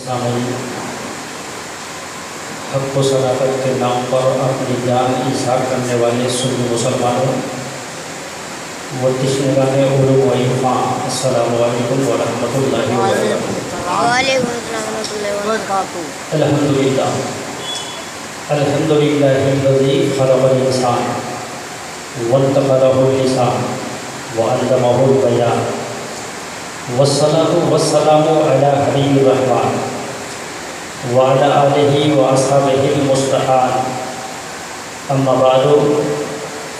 سامعین، حق و صداقت کے نام پر اپنی جان ایثار کرنے والے سنی مسلمانوں و تشنگان علوم و عرفان، السلام علیکم ورحمۃ اللہ وبرکاتہ۔ وعلیکم السلام ورحمۃ اللہ وبرکاتہ۔ الحمدللہ الحمدللہ الذی خلق الانسان وانتقلہ اللسان وعلمہ البیان والصلاة والسلام علی حبیب الرحمن وعلى آلہ وأصحابہ المصطفین، اما بعد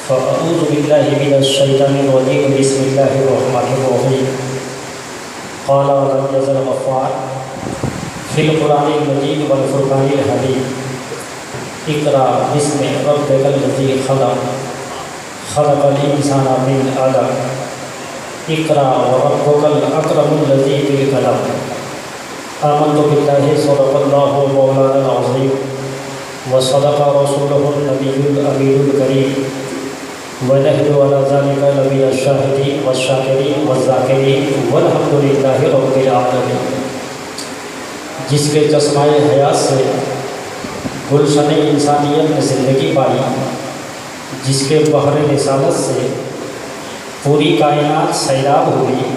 فأعوذ باللہ من الشیطان الرجیم، بسم اللہ الرحمن الرحیم۔ قال ولم يزل غفار فی القرآن المجید والفرقان الحمید، اقرأ باسم ربک الذی خلق خلق الانسان من علق، اقرأ وربک الاکرم الذی بالقلم۔ آمنت باللہ صدق اللہ مولانا العظیم وصدق رسولہ النبی الامین الکریم ونحن علی ذلک لمن الشاہدین والشاکرین والذاکرین والحمد للہ رب العالمین۔ جس کے چشمہ حیات سے گلشن انسانیت میں زندگی پائی، جس کے بحر رسالت سے پوری کائنات سیراب ہوئی،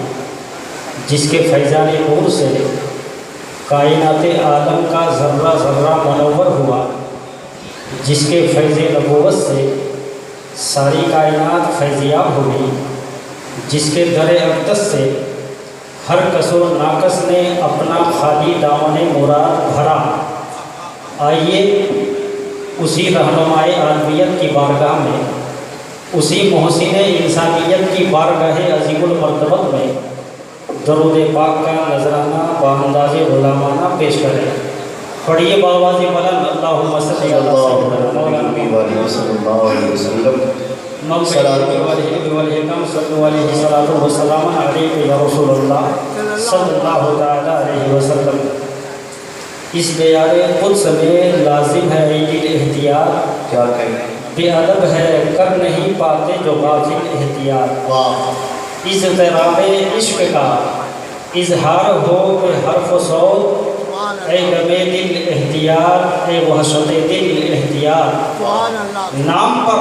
جس کے فیضان نور سے کائنات عالم کا ذرہ ذرہ منور ہوا، جس کے فیض نبوت سے ساری کائنات فیضیاب ہوئی، جس کے در اقدس سے ہر کس و ناقص نے اپنا خالی دامن مراد بھرا۔ آئیے اسی رہنمائے عالمیت کی بارگاہ میں، اسی محسن انسانیت کی بارگاہ عظیم المرتبت میں درود پاک کا نذرانہ بانداز غلامانہ پیش کریں۔ پڑھیے بآواز بلند، اللہم صلی اللہ علیہ وسلم صلو علیہ الصلاۃ والسلام علیک یا رسول اللہ صلی اللہ تعالیٰ علیہ وسلم۔ اس بیار قدس میں لازم ہے عید احتیاط، کیا کہیں بے ادب ہے کر نہیں پاتے جو غافل احتیاط۔ اضطراب عشق کا اظہار ہو کہ حرف و صوت، اے غم دل احتیاط، اے وحشت دل احتیاط۔ نام پر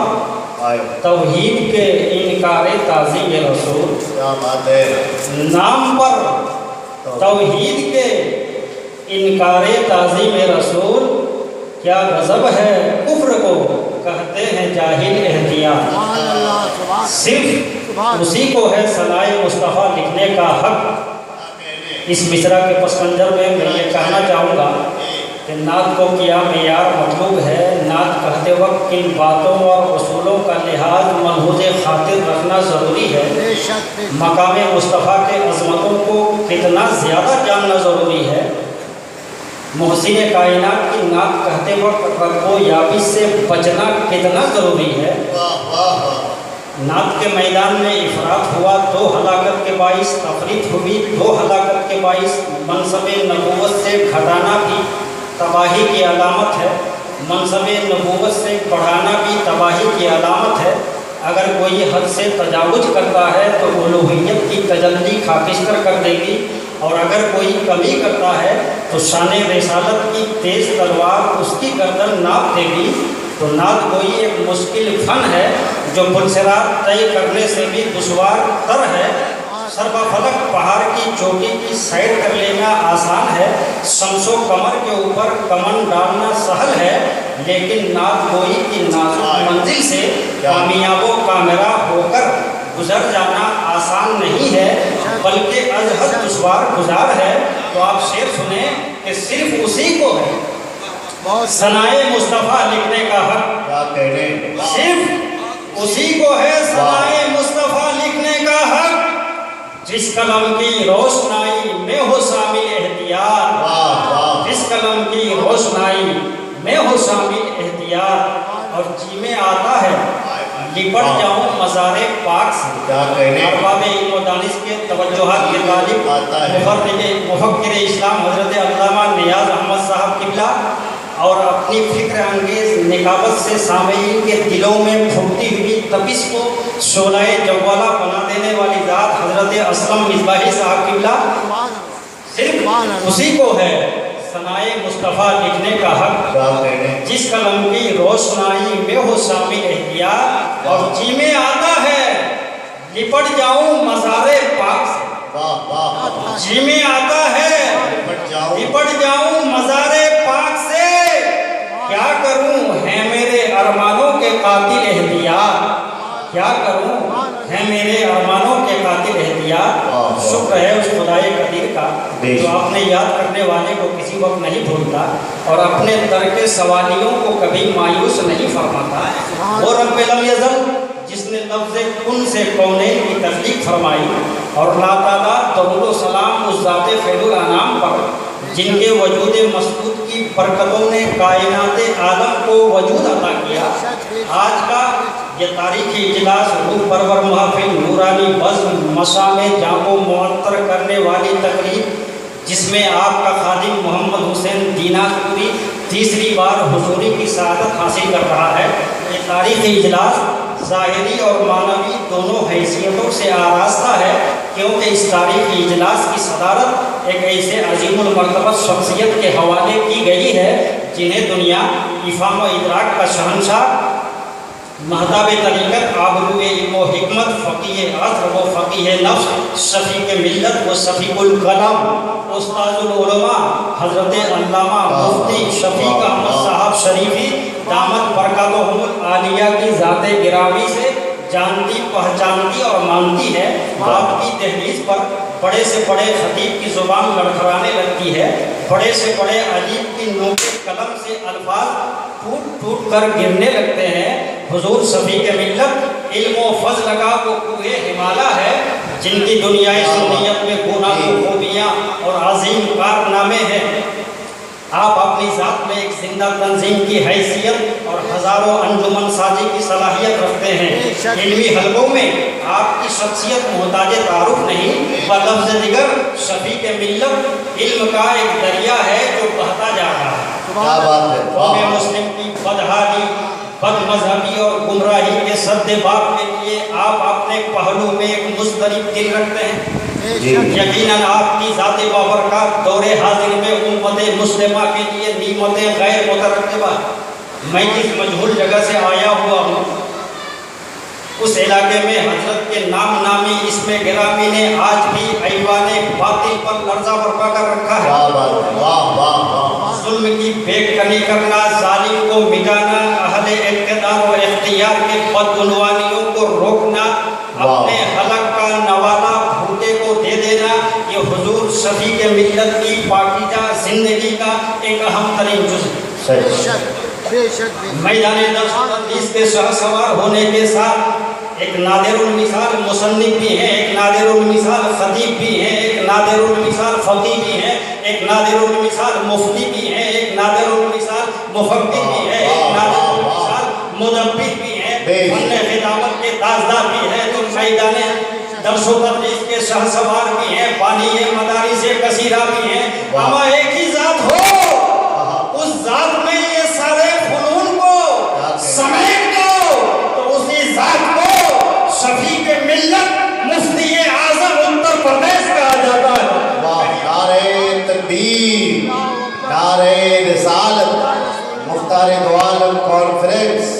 توحید کے انکار تعظیم رسول، کیا بات ہے، نام پر توحید کے انکار تعظیم رسول، کیا غضب ہے کفر کو کہتے ہیں جاہل احتیاط۔ صرف اسی کو ہے ثنائے مصطفیٰ لکھنے کا حق۔ اس مصرع کے پس منظر میں یہ کہنا چاہوں گا کہ نعت کو کیا معیار مطلوب ہے۔ نعت کہتے وقت کن باتوں اور اصولوں کا لحاظ ملحوظ خاطر رکھنا ضروری ہے، مقام مصطفیٰ کے عظمتوں کو کتنا زیادہ جاننا ضروری ہے، محسن کائنات کی نعت کہتے وقت رب و یابس سے بچنا کتنا ضروری ہے۔ نعت کے میدان میں افراط ہوا تو ہلاکت کے باعث، تفریط ہوئی تو ہلاکت کے باعث، منصب نبوت سے گھٹانا بھی تباہی کی علامت ہے، منصب نبوت سے بڑھانا بھی تباہی کی علامت ہے۔ اگر کوئی حد سے تجاوز کرتا ہے تو الوہیت کی تجلی خاکستر کر دے گی، اور اگر کوئی کمی کرتا ہے تو شان رسالت کی تیز تلوار اس کی گردن ناپ دے گی۔ تو نعت گوئی ایک مشکل فن ہے جو پلسرات طے کرنے سے بھی دشوار تر ہے۔ سربا فلک پہاڑ کی چوٹی کی سیر کر لینا آسان ہے، شمس و قمر کے اوپر کمن ڈالنا سہل ہے، لیکن نعت گوئی کی نازک منزل سے کامیاب و کامیاب ہو کر گزر جانا آسان نہیں ہے، بلکہ از حد دشوار گزار ہے۔ تو آپ شعر سنیں کہ صرف اسی کو ہے ثنائے مصطفیٰ لکھنے کا حق، کیا کہنے، صرف اسی کو ہے ثنائے مصطفیٰ لکھنے کا حق، جس قلم کی روشنائی میں ہو شامل احتیاط، جس قلم کی روشنائی میں ہو شامل احتیاط، اور جی میں آتا ہے لپٹ جاؤں مزار پاک سے۔ کیا کہنے، ارباب علم و دانش کے توجہات کے طالب مفکر اسلام حضرت علامہ نیاز احمد صاحب قبلہ اور اپنی فکر انگیز نکابت سے سامعین کے دلوں میں پھوٹتی ہوئی تپش کو شعلہ جوالہ بنا دینے والی ذات حضرت اسلم مصباحی صاحب قبلہ، صرف اسی کو ہے ثنائے مصطفیٰ لکھنے کا حق، کیا کہنے جس قلم کی روشنائی میں ہو شامل احتیاط، اور جی میں آتا ہے لپٹ جاؤں مزار پاک سے، واہ واہ جی میں آتا ہے لپٹ جاؤ لپٹ جاؤں مزار پاک سے، کیا کروں ہے میرے ارمانوں کے قاتل احتیاط، کیا کروں ہے میرے ارمانوں کے قاتل احتیاط۔ شکر ہے اس خدائے قدیر کا جو اپنے یاد کرنے والے کو کسی وقت نہیں بھولتا اور اپنے ترک سوالیوں کو کبھی مایوس نہیں فرماتا۔ وہ رب لم یزل جس نے لفظ کن سے کونین کی تخلیق فرمائی، اور لاتعداد درود و سلام اس ذات فیض الانام پر جن کے وجود مسعود کی برکتوں نے کائنات عالم کو وجود عطا کیا۔ آج کا یہ تاریخی اجلاس روح پرور محفل، نورانی بزم، مسام جاں کو معطر کرنے والی تقریب، جس میں آپ کا خادم محمد حسین دیناپوری تیسری بار حضوری کی سعادت حاصل کر رہا ہے۔ یہ تاریخی اجلاس ظاہری اور معنوی دونوں حیثیتوں سے آراستہ ہے، کیونکہ اس تاریخی اجلاس کی صدارت ایک ایسے عظیم المرتبہ شخصیت کے حوالے کی گئی ہے جنہیں دنیا افہام و ادراک کا شہنشاہ، مہتاب طریقت، آبرو علم و حکمت، فقیہ عصر و فقیہ نفس، شفیق ملت و شفیق القلم، استاذ العلماء حضرت علامہ مفتی شفیق احمد صاحب شریفی دامت برکاتہم العالیہ کی ذات گرامی سے جانتی، پہچانتی اور مانتی ہے۔ آپ کی دہلیز پر بڑے سے بڑے خطیب کی زبان لڑکھڑانے لگتی ہے، بڑے سے بڑے ادیب کی نوک قلم سے الفاظ ٹوٹ ٹوٹ کر گرنے لگتے ہیں۔ حضور شفیق ملت علم و فضل کا وہ کوہ ہمالیہ ہے جن کی دنیائے سنیت میں گناہ خوبیاں اور عظیم کارنامے ہیں۔ آپ اپنی ذات میں ایک زندہ تنظیم کی حیثیت اور ہزاروں انجمن سازی کی صلاحیت رکھتے ہیں۔ علمی حلقوں میں آپ کی شخصیت محتاج تعارف نہیں، بلفظ دیگر شفیق ملت علم کا ایک دریا ہے جو بہتا جا رہا ہے۔ کیا بات ہے، قوم مسلم کی بدحالی، بد مذہبی اور گمراہی کے سد باب کے لیے آپ اپنے پہلو میں ایک مضطرب دل رکھتے ہیں۔ یقیناً آپ کی ذات بابرکات دور حاضر میں امت مسلمہ کے لیے نعمتیں غیر مترتبہ۔ میں جس مجہول جگہ سے آیا ہوا ہوں اس علاقے میں حضرت کے نام نامی اسم گرامی نے آج بھی ایوان باطل پر لرزہ برپا کر رکھا ہے۔ واہ واہ واہ، ظلم کی بے کنی کرنا، ظالم کو مٹانا، اہل اقتدار و اختیار کے بدعنوانیوں کو روکنا، اپنے حلق کا نوالا بھوٹے کو دے دینا، یہ حضور شفیق ملت کی پاکیزہ زندگی کا ایک اہم ترین جزء ہے۔ میدان درس و تدریس کے شہسوار ہونے کے ساتھ ایک نادر المثال مصنف بھی ہیں، ایک نادر المثال خطیب بھی ہیں، ایک نادر المثال فقیہ بھی ہیں، ایک نادر المثال مفتی بھی ہیں، ایک نادر المثال مفکر بھی ہیں، ایک نادر المثال مدبر بھی ہیں، فن خطابت کے تاجدار بھی ہیں، تو میدان درس و تدریس کے شہسوار بھی ہیں، بانی مدارس کثیرہ بھی ہیں۔ اما ایک ہی ذات ہو، اس ذات میں یہ سارے فنون کو سمیٹ دو تو اسی ذات کو شفیق ملت مفتی اعظم اتر پردیش کہا جاتا ہے۔ واہ، نعرہ تکبیر، نعرہ رسالت، مختار دو عالم کانفرنس،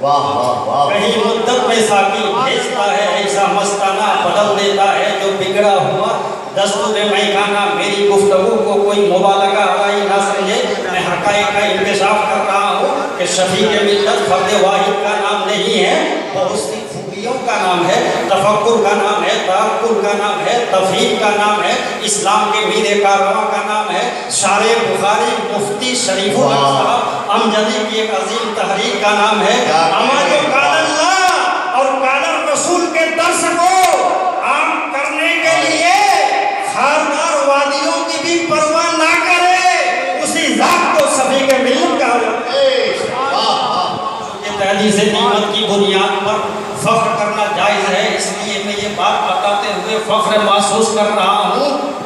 واہ واہ واہ۔ کہیں مدت میں ساقی بھیجتا ہے ایسا مستانہ بدل دیتا ہے جو بگڑا ہوا دستور میخانہ۔ میری گفتگو کو کوئی مبالغہ آرائی نہ سمجھے، میں حقائق کا انکشاف کر رہا ہوں کہ شفیق ملت فرد واحد کا نام نہیں ہے، بہت سی خوبیوں کا نام ہے، تفکر کا نام ہے، تعقل کا نام ہے، تفہیم کا نام ہے، اسلام کے میر کارواں کا نام ہے، شارع بخاری مفتی شریف الحق صاحب امجدی کی ایک عظیم تحریک کا نام ہے۔ اما جو قال اللہ اور قال الرسول کے درس کو عام کرنے کے لیے خاردار وادیوں کی بھی پرواہ نہ کرے، اسی ذات کو شفیق ملت کہا جاتا ہے۔ یہ تحدیث نعمت کی بنیاد پر فخر کرنا جائز ہے، اس لیے میں یہ بات بتاتے ہوئے فخر محسوس کر رہا ہوں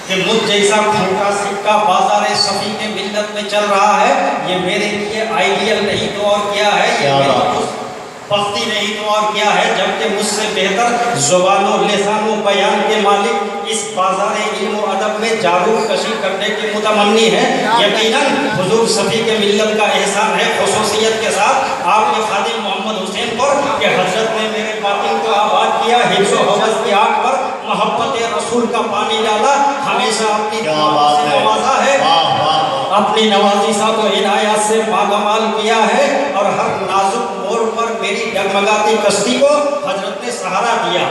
کہ مجھ جیسا کھوٹا سکہ بازار شفیق ملت میں چل رہا ہے، یہ میرے لیے آئیڈیل نہیں تو اور کیا ہے، یہ میری بختی نہیں تو اور کیا ہے، جبکہ مجھ سے بہتر زبان و لسان و بیان کے مالک اس بازار علم و ادب میں جارو کشی کرنے کے متمنی ہیں. یقیناً حضور شفیع ملت کا احسان ہے خصوصیت کے ساتھ آپ کے خادم محمد حسین پر کہ حضرت نے میرے باطن کو آباد کیا, حفظ و حفظ کی آگ پر محبت رسول کا پانی ڈالا, ہمیشہ اپنی دعا سے نوازا ہے, اپنی نوازشوں کو عنایات سے ماگمال کیا ہے, اور ہر نازک موڑ پر میری ڈگمگاتی کشتی کو حضرت نے سہارا دیا.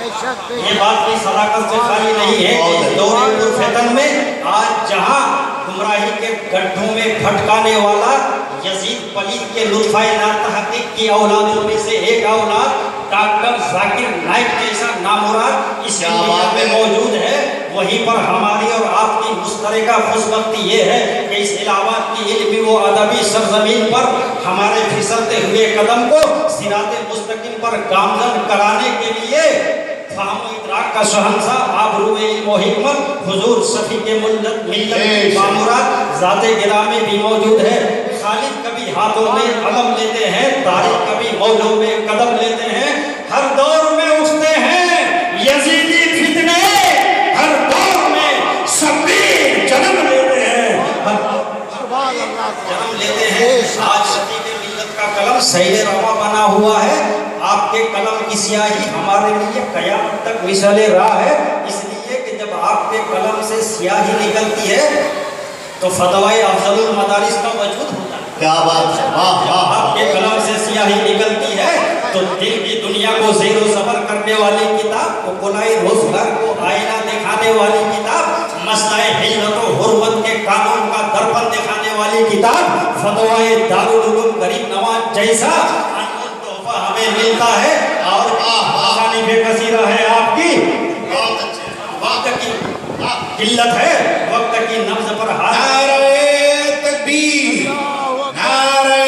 یہ بات کی صداقت سے خالی نہیں ہے کہ اس دور پرفتن میں آج جہاں گمراہی کے گڈھوں میں بھٹکانے والا یزید پلید کے لطفہ ناتحقیق کی اولادوں میں سے ایک اولاد ڈاکٹر ذاکر نائک جیسا نامراد اس دنیا میں موجود ہے, وہیں پر ہماری اور آپ کی مشترکہ خوشبختی یہ ہے کہ اس الہ آباد کی علمی و ادبی سرزمین پر ہمارے پھسلتے ہوئے قدم کو صراط مستقیم پر گامزن کرانے کے لیے فہم و ادراک کا شہنشاہ آبرو علم و حکمت حضور شفیع ملت کی بامراد ذات گرامی بھی موجود ہے. خالد کبھی ہاتھوں میں علم لیتے ہیں, طارق کبھی موضوع میں قدم لیتے ہیں, ہر دور میں اٹھتے ہیں یزیدی فتنے, ہر دور میں شبیر جنم لیتے ہیں, جنم لیتے ہیں. آج شفیع ملت کا قلم سیل روا بنا ہوا ہے, آپ کے قلم کی سیاہی ہمارے لیے قیامت تک مثال راہ ہے, اس لیے کہ جب آپ کے قلم سے سیاہی نکلتی ہے تو فتوائے افضل المدارس کا وجود ہوتا ہے. کیا بات ہے, جب آپ کے قلم سے سیاہی نکلتی ہے تو دل کی دنیا کو زیر و زبر کرنے والی کتاب, اقلائی روزگار کو آئینہ دکھانے والی کتاب, مسئلہ حلت و حرمت کے قانون کا درپن دکھانے والی کتاب, فتوائے دارالعلوم غریب نواز جیسا ہمیں ملتا ہے, اور آسانی بے کثیرہ ہے آپ کی. وقت کی قلت ہے, وقت کی نبض پر ہاتھ. نعرہ تکبیر, نعرہ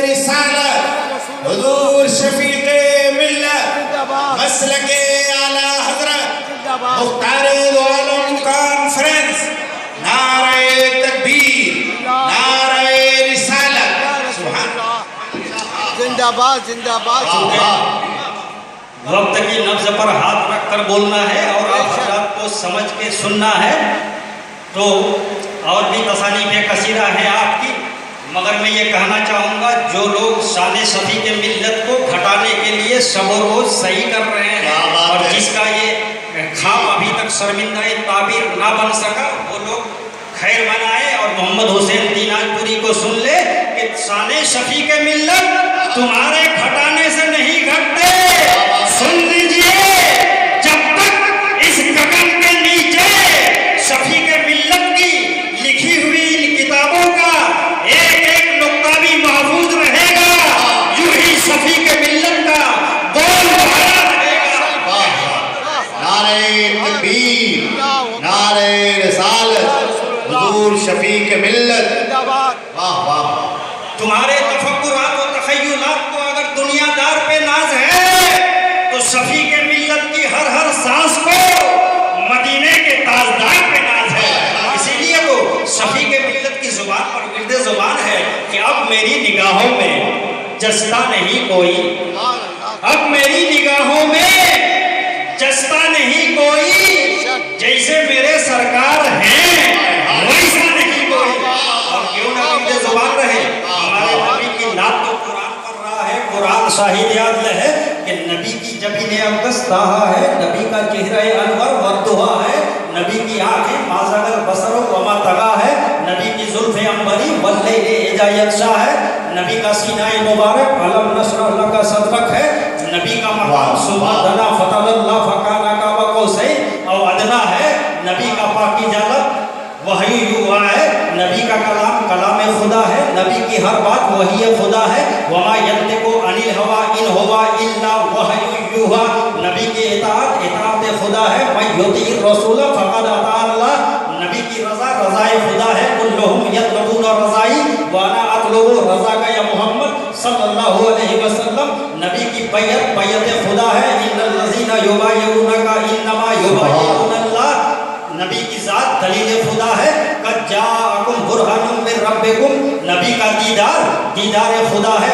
رسالت, حضور شفیع ملت, مسلک اعلی حضرت مختار دو عالم کانفرنس, نعرہ تکبیر, نعرہ رسالت. سبحان زندہ باد, زندہ باد. وقت کی نبض پر ہاتھ رکھ کر بولنا ہے اور آپ حضرات کو سمجھ کے سننا ہے. تو اور بھی تصانیف کثیرہ ہے آپ کی, مگر میں یہ کہنا چاہوں گا جو لوگ شان شفیع ملت کو گھٹانے کے لیے شب و روز صحیح کر رہے ہیں اور جس کا یہ خواب ابھی تک شرمندہ تعبیر نہ بن سکا, وہ لوگ خیر منائے اور محمد حسین دیناج پوری کو سن لے کہ شان شفیع ملت تمہارے گھٹانے سے نہیں گھٹتے. سن لیجئے, جب تک اس گگن کے نیچے شفیع ملت کی لکھی ہوئی ان کتابوں کا ایک ایک نقطہ بھی محفوظ رہے گا, یوں ہی شفیع ملت کا بول بھرا رہے گا. نعرہ تکبیر, نعرہ رسالت, حضور شفیع ملت. واہ واہ. تمہارے تفکرات و تخیلات کو اگر دنیا دار پہ ناز ہے تو شفیع ملت کی ہر ہر سانس کو مدینے کے تاجدار پہ ناز ہے. اسی لیے وہ شفیع ملت کی زبان پر ورد زبان ہے کہ اب میری نگاہوں میں جستا نہیں کوئی, اب میری نگاہوں میں جستا نہیں کوئی, جیسے میرے سرکار ہیں ویسا نہیں کوئی. اور کیوں نہ ورد زبان رہے, ہمارے نبی کی نعت تو قرآن پر رہا ہے, قرآن شاہد عدل ہے کہ نبی کی جبین اقدس تاہا ہے, نبی کا چہرہ انور وردہا ہے, نبی کی آنکھیں ما زاغ البصر وما طغی ہے, نبی کی زلف عنبری واللیل اذا یغشی ہے, نبی کا سینہ مبارک الم نشرح لک صدرک ہے, نبی کا مقام ثم دنا فتدلی فکان قاب قوسین او ادنی ہے, نبی کا پاکیزہ لب وحی یوحا ہے, نبی کا کلام کلام خدا ہے, نبی کی ہر بات وحی خدا ہے, وما ینطق عن الہوی ان ہوا الا وحی یوحا, نبی کی اطاعت اطاعت خدا ہے, من یطیع الرسول فقد اطاع اللہ, نبی کی رضا رضائے خدا ہے, کلہم یطلبون رضائی وانا اطلب رضاک یا محمد صلی اللہ علیہ وسلم, نبی کی بیعت بیعت خدا ہے, ان الذین یبایعونک انما یبایعون اللہ, نبی کی ذات دلیل خدا ہے, قد جاءکم برہان من ربکم, نبی کا دیدار دیدار خدا ہے,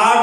8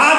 8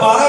12